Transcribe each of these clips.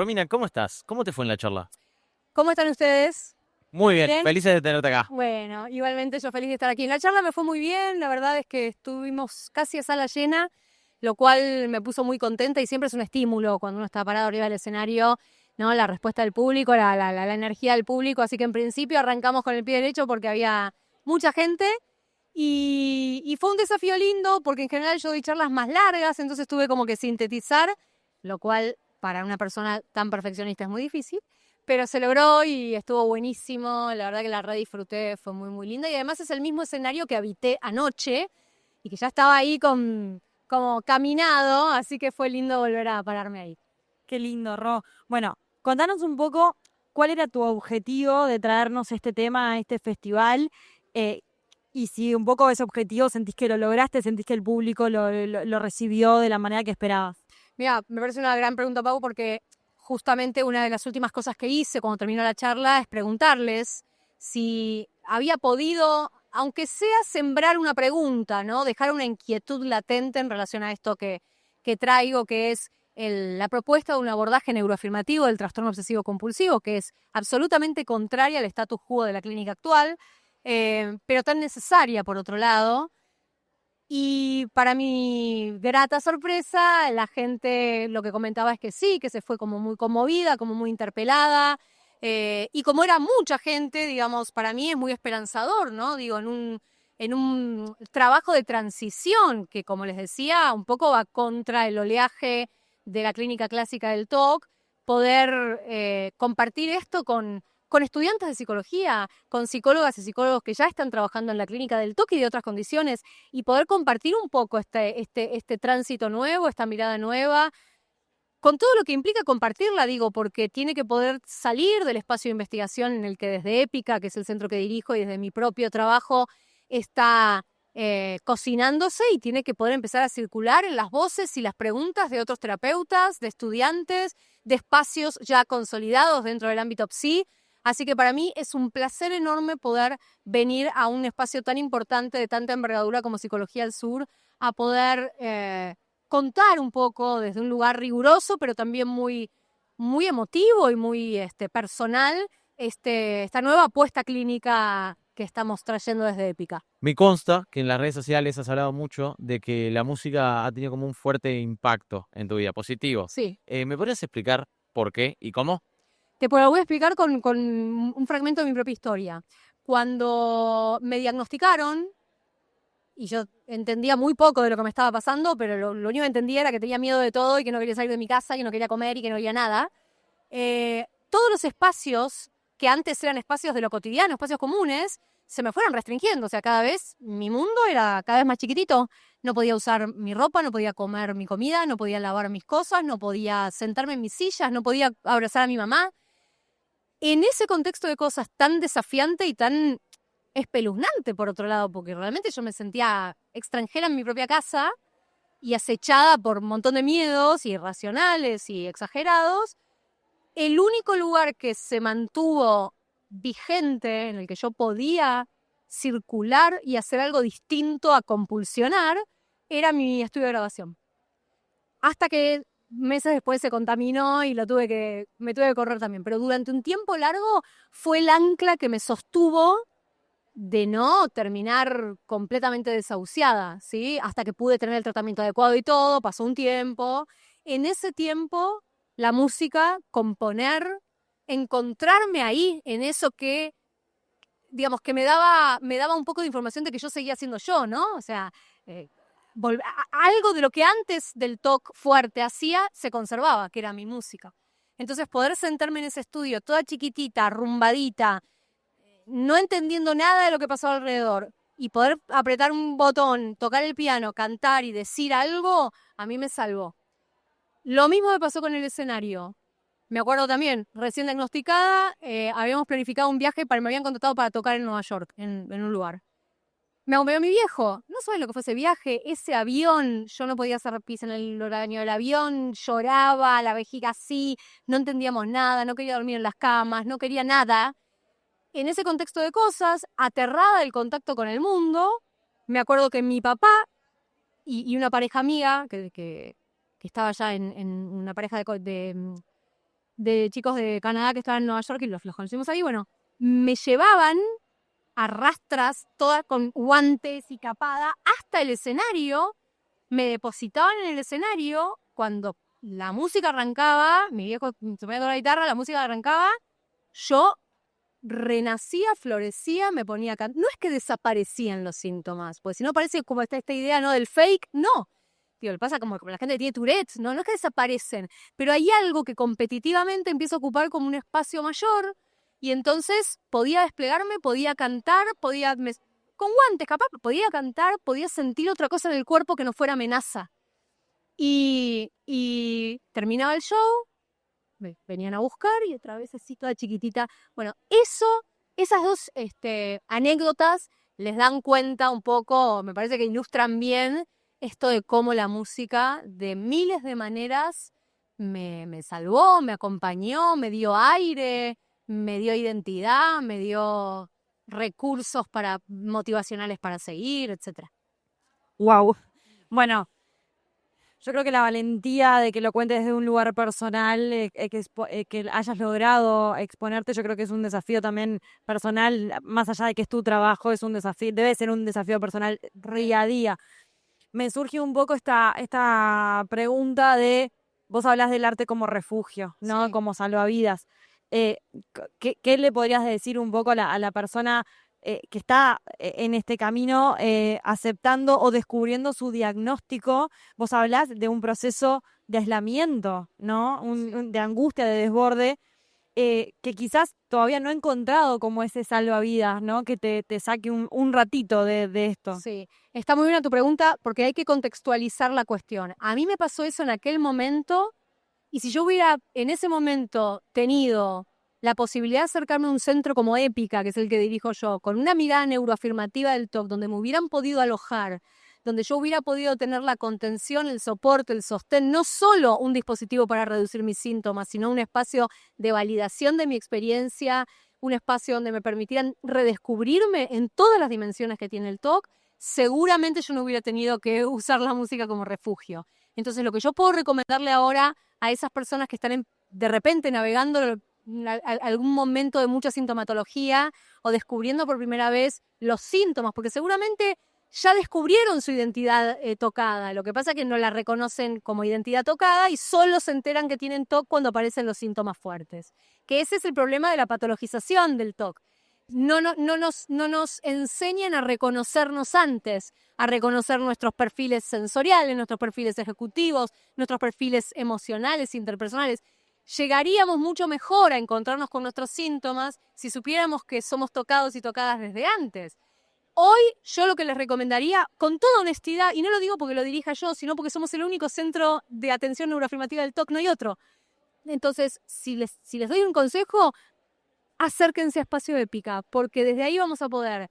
Romina, ¿cómo estás? ¿Cómo te fue en la charla? ¿Cómo están ustedes? Muy bien, ¿Bien? felices de tenerte acá. Bueno, igualmente yo feliz de estar aquí. La charla me fue muy bien, la verdad es que estuvimos casi a sala llena, lo cual me puso muy contenta y siempre es un estímulo cuando uno está parado arriba del escenario, ¿no? La respuesta del público, la energía del público, así que en principio arrancamos con el pie derecho porque había mucha gente y fue un desafío lindo porque en general yo doy charlas más largas, entonces tuve como que sintetizar, lo cual para una persona tan perfeccionista es muy difícil. Pero se logró y estuvo buenísimo, la verdad que la disfruté, fue muy muy linda y además es el mismo escenario que habité anoche y que ya estaba ahí como caminado, así que fue lindo volver a pararme ahí. Qué lindo, Ro. Bueno, contanos un poco cuál era tu objetivo de traernos este tema a este festival eh, y si un poco ese objetivo sentís que lo lograste, sentís que el público lo recibió de la manera que esperabas. Mira, me parece una gran pregunta, Pau, porque justamente una de las últimas cosas que hice cuando terminó la charla es preguntarles si había podido, aunque sea sembrar una pregunta, ¿no? Dejar una inquietud latente en relación a esto que traigo, que es la propuesta de un abordaje neuroafirmativo del trastorno obsesivo compulsivo, que es absolutamente contraria al status quo de la clínica actual, pero tan necesaria por otro lado. Y para mi grata sorpresa, la gente lo que comentaba es que sí, que se fue como muy conmovida, como muy interpelada. Y como era mucha gente, digamos, para mí es muy esperanzador, ¿no? Digo, en un trabajo de transición que, como les decía, un poco va contra el oleaje de la clínica clásica del TOC, poder compartir esto con estudiantes de psicología, con psicólogas y psicólogos que ya están trabajando en la clínica del TOC y de otras condiciones, y poder compartir un poco este tránsito nuevo, esta mirada nueva, con todo lo que implica compartirla, digo, porque tiene que poder salir del espacio de investigación en el que desde Épica, que es el centro que dirijo, y desde mi propio trabajo, está cocinándose y tiene que poder empezar a circular en las voces y las preguntas de otros terapeutas, de estudiantes, de espacios ya consolidados dentro del ámbito PSI. Así que para mí es un placer enorme poder venir a un espacio tan importante, de tanta envergadura como Psicología del Sur, a poder contar un poco desde un lugar riguroso, pero también muy, muy emotivo y muy personal, esta nueva apuesta clínica que estamos trayendo desde Épica. Me consta que en las redes sociales has hablado mucho de que la música ha tenido como un fuerte impacto en tu vida, positivo. Sí. ¿Me podrías explicar por qué y cómo? Te lo voy a explicar con un fragmento de mi propia historia. Cuando me diagnosticaron, y yo entendía muy poco de lo que me estaba pasando, pero lo único que entendía era que tenía miedo de todo y que no quería salir de mi casa, que no quería comer y que no quería nada. Todos los espacios que antes eran espacios de lo cotidiano, espacios comunes, se me fueron restringiendo. O sea, cada vez mi mundo era cada vez más chiquitito. No podía usar mi ropa, no podía comer mi comida, no podía lavar mis cosas, no podía sentarme en mis sillas, no podía abrazar a mi mamá. En ese contexto de cosas tan desafiante y tan espeluznante, por otro lado, porque realmente yo me sentía extranjera en mi propia casa y acechada por un montón de miedos irracionales y exagerados, el único lugar que se mantuvo vigente, en el que yo podía circular y hacer algo distinto a compulsionar, era mi estudio de grabación. Hasta que meses después se contaminó y me tuve que correr también. Pero durante un tiempo largo fue el ancla que me sostuvo de no terminar completamente desahuciada, ¿sí? Hasta que pude tener el tratamiento adecuado y todo, pasó un tiempo. En ese tiempo, la música, componer, encontrarme ahí, en eso que, digamos, que me daba un poco de información de que yo seguía siendo yo, ¿no? O sea, eh, algo de lo que antes del talk fuerte hacía, se conservaba, que era mi música. Entonces, poder sentarme en ese estudio, toda chiquitita, arrumbadita, no entendiendo nada de lo que pasaba alrededor, y poder apretar un botón, tocar el piano, cantar y decir algo, a mí me salvó. Lo mismo me pasó con el escenario. Me acuerdo también, recién diagnosticada, habíamos planificado un viaje, me habían contratado para tocar en Nueva York, en un lugar. Me acompañó mi viejo. No sabes lo que fue ese viaje, ese avión. Yo no podía hacer pis en el horario del avión, lloraba, la vejiga así, no entendíamos nada, no quería dormir en las camas, no quería nada. En ese contexto de cosas, aterrada del contacto con el mundo, me acuerdo que mi papá y una pareja amiga, que estaba ya en una pareja de chicos de Canadá que estaban en Nueva York y los conocimos ahí. Bueno, me llevaban a rastras, todas con guantes y capada, hasta el escenario. Me depositaban en el escenario. Cuando la música arrancaba, mi viejo se ponía a tocar la guitarra, la música arrancaba, yo renacía, florecía, me ponía a cantar. No es que desaparecían los síntomas, porque si no parece como esta idea, ¿no?, del fake, no. Tío, pasa como la gente que tiene Tourette, no es que desaparecen, pero hay algo que competitivamente empieza a ocupar como un espacio mayor, y entonces podía desplegarme, podía cantar, con guantes capaz, podía cantar, podía sentir otra cosa en el cuerpo que no fuera amenaza. Y terminaba el show, me venían a buscar y otra vez así toda chiquitita. Bueno, esas dos anécdotas les dan cuenta un poco, me parece que ilustran bien esto de cómo la música de miles de maneras me salvó, me acompañó, me dio aire, me dio identidad, me dio recursos motivacionales para seguir, etc. Wow. Bueno, yo creo que la valentía de que lo cuentes desde un lugar personal, que hayas logrado exponerte, yo creo que es un desafío también personal, más allá de que es tu trabajo, es un desafío, debe ser un desafío personal día a día. Me surge un poco esta pregunta de, vos hablas del arte como refugio, ¿no? Sí. Como salvavidas. ¿Qué le podrías decir un poco a la persona que está en este camino aceptando o descubriendo su diagnóstico? Vos hablás de un proceso de aislamiento, ¿no? De angustia, de desborde, que quizás todavía no he encontrado como ese salvavidas, ¿no? Que te saque un ratito de esto. Sí, está muy buena tu pregunta porque hay que contextualizar la cuestión. A mí me pasó eso en aquel momento, y si yo hubiera en ese momento tenido la posibilidad de acercarme a un centro como Épica, que es el que dirijo yo, con una mirada neuroafirmativa del TOC, donde me hubieran podido alojar, donde yo hubiera podido tener la contención, el soporte, el sostén, no solo un dispositivo para reducir mis síntomas, sino un espacio de validación de mi experiencia, un espacio donde me permitieran redescubrirme en todas las dimensiones que tiene el TOC, seguramente yo no hubiera tenido que usar la música como refugio. Entonces, lo que yo puedo recomendarle ahora a esas personas que están de repente navegando algún momento de mucha sintomatología o descubriendo por primera vez los síntomas, porque seguramente ya descubrieron su identidad tocada. Lo que pasa es que no la reconocen como identidad tocada y solo se enteran que tienen TOC cuando aparecen los síntomas fuertes. Que ese es el problema de la patologización del TOC. No nos enseñan a reconocernos antes, a reconocer nuestros perfiles sensoriales, nuestros perfiles ejecutivos, nuestros perfiles emocionales, interpersonales. Llegaríamos mucho mejor a encontrarnos con nuestros síntomas si supiéramos que somos tocados y tocadas desde antes. Hoy yo lo que les recomendaría, con toda honestidad, y no lo digo porque lo dirija yo, sino porque somos el único centro de atención neuroafirmativa del TOC, no hay otro. Entonces, si les doy un consejo, acérquense a Espacio Épica, porque desde ahí vamos a poder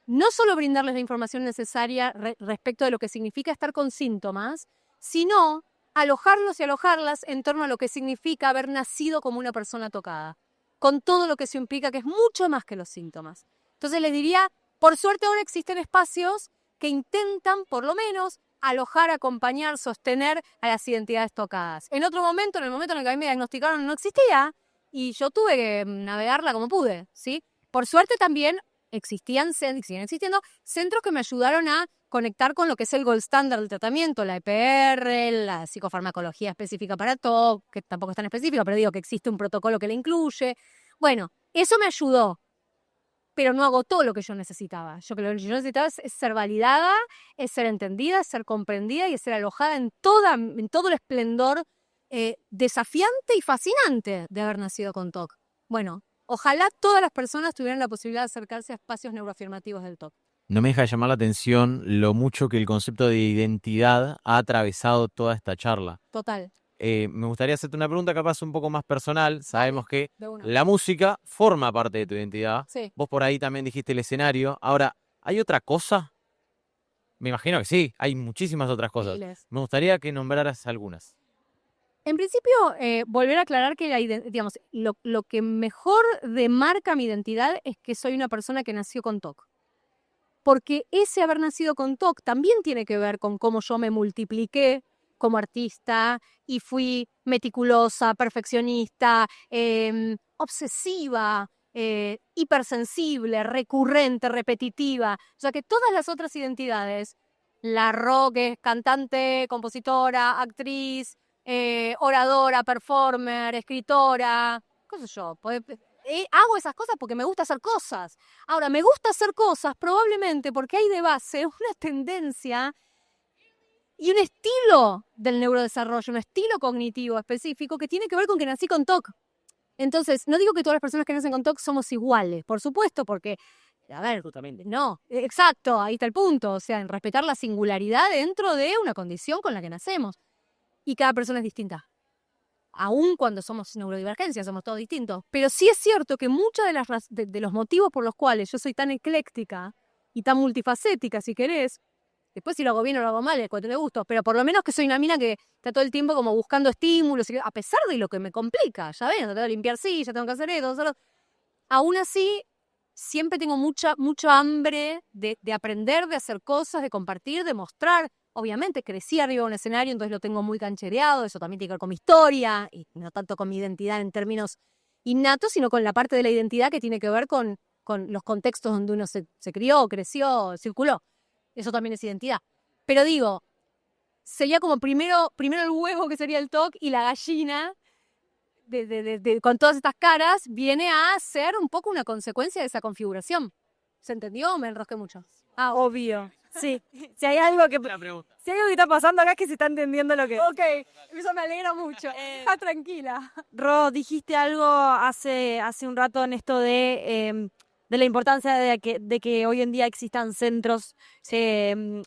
no solo brindarles la información necesaria respecto de lo que significa estar con síntomas, sino alojarlos y alojarlas en torno a lo que significa haber nacido como una persona tocada, con todo lo que eso implica, que es mucho más que los síntomas. Entonces les diría, por suerte ahora existen espacios que intentan, por lo menos, alojar, acompañar, sostener a las identidades tocadas. En otro momento, en el momento en el que a mí me diagnosticaron, no existía, y yo tuve que navegarla como pude, ¿sí? Por suerte también siguen existiendo centros que me ayudaron a conectar con lo que es el gold standard del tratamiento, la EPR, la psicofarmacología específica para TOC, que tampoco es tan específica, pero digo que existe un protocolo que la incluye. Bueno, eso me ayudó, pero no agotó lo que yo necesitaba. Lo que yo necesitaba es ser validada, es ser entendida, es ser comprendida y es ser alojada en todo el esplendor desafiante y fascinante de haber nacido con TOC. Bueno, ojalá todas las personas tuvieran la posibilidad de acercarse a espacios neuroafirmativos del TOC. No me deja de llamar la atención lo mucho que el concepto de identidad ha atravesado toda esta charla. Total. Me gustaría hacerte una pregunta capaz un poco más personal. Sabemos que De una. la música forma parte de tu identidad. Sí. Vos por ahí también dijiste el escenario. Ahora, ¿hay otra cosa? Me imagino que sí, hay muchísimas otras cosas. Miles. Me gustaría que nombraras algunas. En principio, volver a aclarar que digamos, lo que mejor demarca mi identidad es que soy una persona que nació con TOC. Porque ese haber nacido con TOC también tiene que ver con cómo yo me multipliqué como artista y fui meticulosa, perfeccionista, obsesiva, hipersensible, recurrente, repetitiva. O sea que todas las otras identidades, la Ro, que es cantante, compositora, actriz, oradora, performer, escritora, qué sé yo, hago esas cosas porque me gusta hacer cosas. Ahora, me gusta hacer cosas probablemente porque hay de base una tendencia y un estilo del neurodesarrollo, un estilo cognitivo específico que tiene que ver con que nací con TOC. Entonces, no digo que todas las personas que nacen con TOC somos iguales, por supuesto, porque, a ver, justamente, no, exacto, ahí está el punto, o sea, en respetar la singularidad dentro de una condición con la que nacemos. Y cada persona es distinta. Aún cuando somos neurodivergencia, somos todos distintos. Pero sí es cierto que muchos de los motivos por los cuales yo soy tan ecléctica y tan multifacética, si querés, después si lo hago bien o lo hago mal, es cuestión de gusto, pero por lo menos que soy una mina que está todo el tiempo como buscando estímulos, a pesar de lo que me complica, ya ven, tengo que limpiar sillas, tengo que hacer esto, aún así, siempre tengo mucha hambre de aprender, de hacer cosas, de compartir, de mostrar. Obviamente crecí arriba de un escenario, entonces lo tengo muy canchereado, eso también tiene que ver con mi historia, y no tanto con mi identidad en términos innatos, sino con la parte de la identidad que tiene que ver con los contextos donde uno se crió, creció, circuló. Eso también es identidad. Pero digo, sería como primero el huevo, que sería el TOC, y la gallina, con todas estas caras, viene a ser un poco una consecuencia de esa configuración. ¿Se entendió o me enrosqué mucho? Obvio. Sí, si hay algo que está pasando acá es que se está entendiendo lo que... Ok, eso me alegra mucho. Está tranquila. Ro, dijiste algo hace un rato en esto de la importancia de que hoy en día existan centros de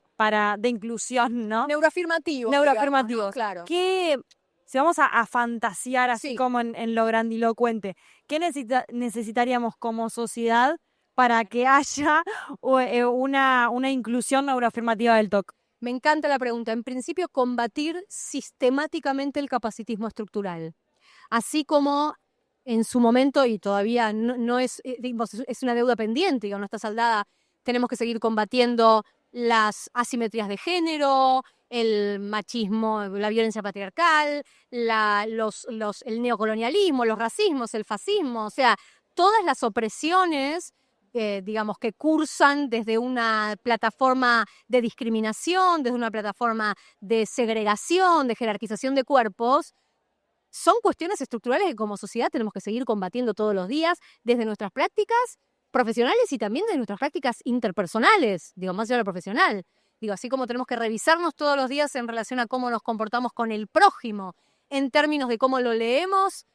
inclusión, ¿no? Neuroafirmativos. Neuroafirmativos. Digamos, ¿no? Claro. ¿Qué, si vamos a fantasear así Sí. como en lo grandilocuente, qué necesitaríamos como sociedad para que haya una inclusión neuroafirmativa del TOC? Me encanta la pregunta. En principio, combatir sistemáticamente el capacitismo estructural. Así como en su momento, y todavía no es, es una deuda pendiente, digamos, no está saldada, tenemos que seguir combatiendo las asimetrías de género, el machismo, la violencia patriarcal, el neocolonialismo, los racismos, el fascismo, o sea, todas las opresiones digamos, que cursan desde una plataforma de discriminación, desde una plataforma de segregación, de jerarquización de cuerpos, son cuestiones estructurales que como sociedad tenemos que seguir combatiendo todos los días, desde nuestras prácticas profesionales y también desde nuestras prácticas interpersonales, digo, más allá de lo profesional. Digo, así como tenemos que revisarnos todos los días en relación a cómo nos comportamos con el prójimo, en términos de cómo lo leemos,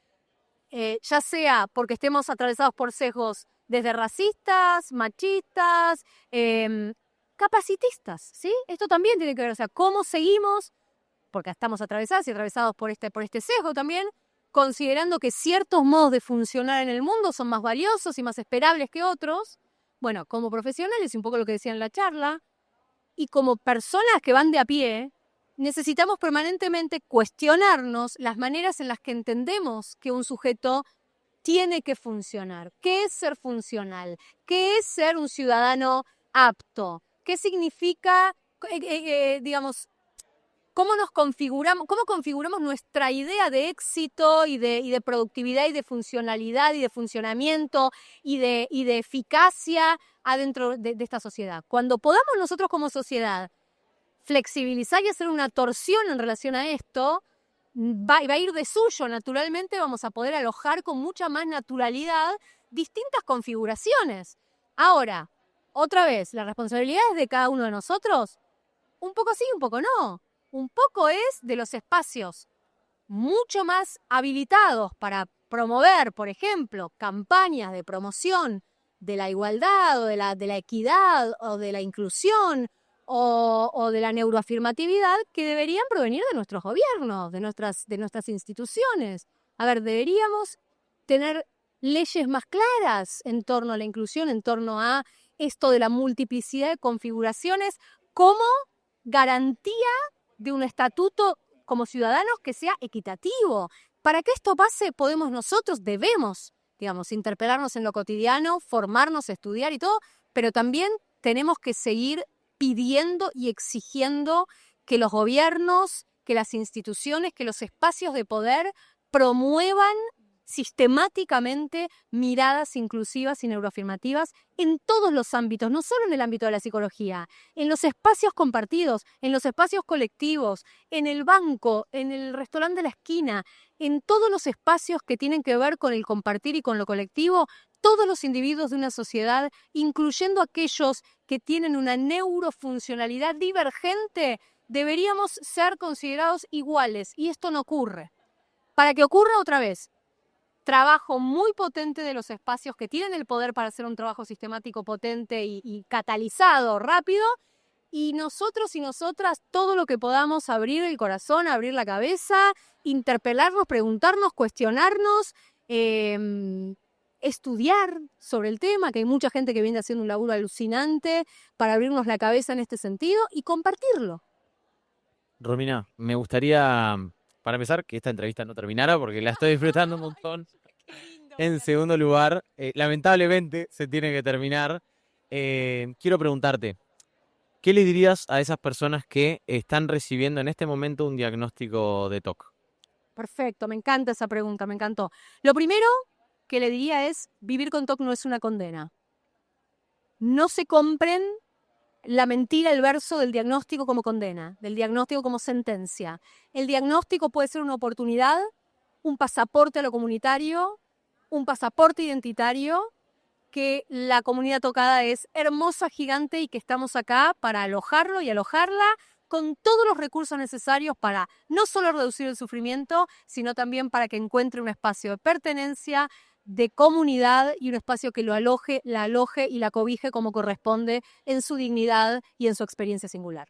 ya sea porque estemos atravesados por sesgos desde racistas, machistas, capacitistas, ¿sí? Esto también tiene que ver, o sea, cómo seguimos, porque estamos atravesados y atravesados por este sesgo también, considerando que ciertos modos de funcionar en el mundo son más valiosos y más esperables que otros. Bueno, como profesionales, y un poco lo que decía en la charla, y como personas que van de a pie, necesitamos permanentemente cuestionarnos las maneras en las que entendemos que un sujeto tiene que funcionar. ¿Qué es ser funcional? ¿Qué es ser un ciudadano apto? ¿Qué significa, digamos, cómo configuramos nuestra idea de éxito y de productividad y de funcionalidad y de funcionamiento y de eficacia adentro de esta sociedad? Cuando podamos nosotros como sociedad flexibilizar y hacer una torsión en relación a esto, va a ir de suyo, naturalmente vamos a poder alojar con mucha más naturalidad distintas configuraciones. Ahora, otra vez, la responsabilidad es de cada uno de nosotros. Un poco sí, un poco no. Un poco es de los espacios mucho más habilitados para promover, por ejemplo, campañas de promoción de la igualdad o de la equidad o de la inclusión o de la neuroafirmatividad que deberían provenir de nuestros gobiernos, de nuestras instituciones. A ver, deberíamos tener leyes más claras en torno a la inclusión, en torno a esto de la multiplicidad de configuraciones como garantía de un estatuto como ciudadanos que sea equitativo. Para que esto pase, debemos, digamos, interpelarnos en lo cotidiano, formarnos, estudiar y todo, pero también tenemos que seguir pidiendo y exigiendo que los gobiernos que las instituciones, que los espacios de poder promuevan sistemáticamente miradas inclusivas y neuroafirmativas en todos los ámbitos, no solo en el ámbito de la psicología, en los espacios compartidos, en los espacios colectivos, en el banco, en el restaurante de la esquina, en todos los espacios que tienen que ver con el compartir y con lo colectivo. Todos los individuos de una sociedad, incluyendo aquellos que tienen una neurofuncionalidad divergente, deberíamos ser considerados iguales, y esto no ocurre. Para que ocurra otra vez, trabajo muy potente de los espacios que tienen el poder para hacer un trabajo sistemático potente y catalizado rápido, y nosotros y nosotras todo lo que podamos abrir el corazón, abrir la cabeza, interpelarnos, preguntarnos, cuestionarnos, estudiar sobre el tema, que hay mucha gente que viene haciendo un laburo alucinante para abrirnos la cabeza en este sentido y compartirlo. Romina, me gustaría, para empezar, que esta entrevista no terminara porque la estoy disfrutando un montón. En segundo lugar, lamentablemente se tiene que terminar. Quiero preguntarte, ¿qué le dirías a esas personas que están recibiendo en este momento un diagnóstico de TOC? Perfecto, me encanta esa pregunta, me encantó. Lo primero que le diría es, vivir con TOC no es una condena. No se compren la mentira, el verso del diagnóstico como condena, del diagnóstico como sentencia. El diagnóstico puede ser una oportunidad, un pasaporte a lo comunitario, un pasaporte identitario, que la comunidad tocada es hermosa, gigante, y que estamos acá para alojarlo y alojarla con todos los recursos necesarios para no solo reducir el sufrimiento, sino también para que encuentre un espacio de pertenencia, de comunidad, y un espacio que lo aloje, la aloje y la cobije como corresponde en su dignidad y en su experiencia singular.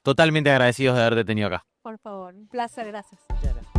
Totalmente agradecidos de haberte tenido acá. Por favor, un placer, gracias. Muchas gracias.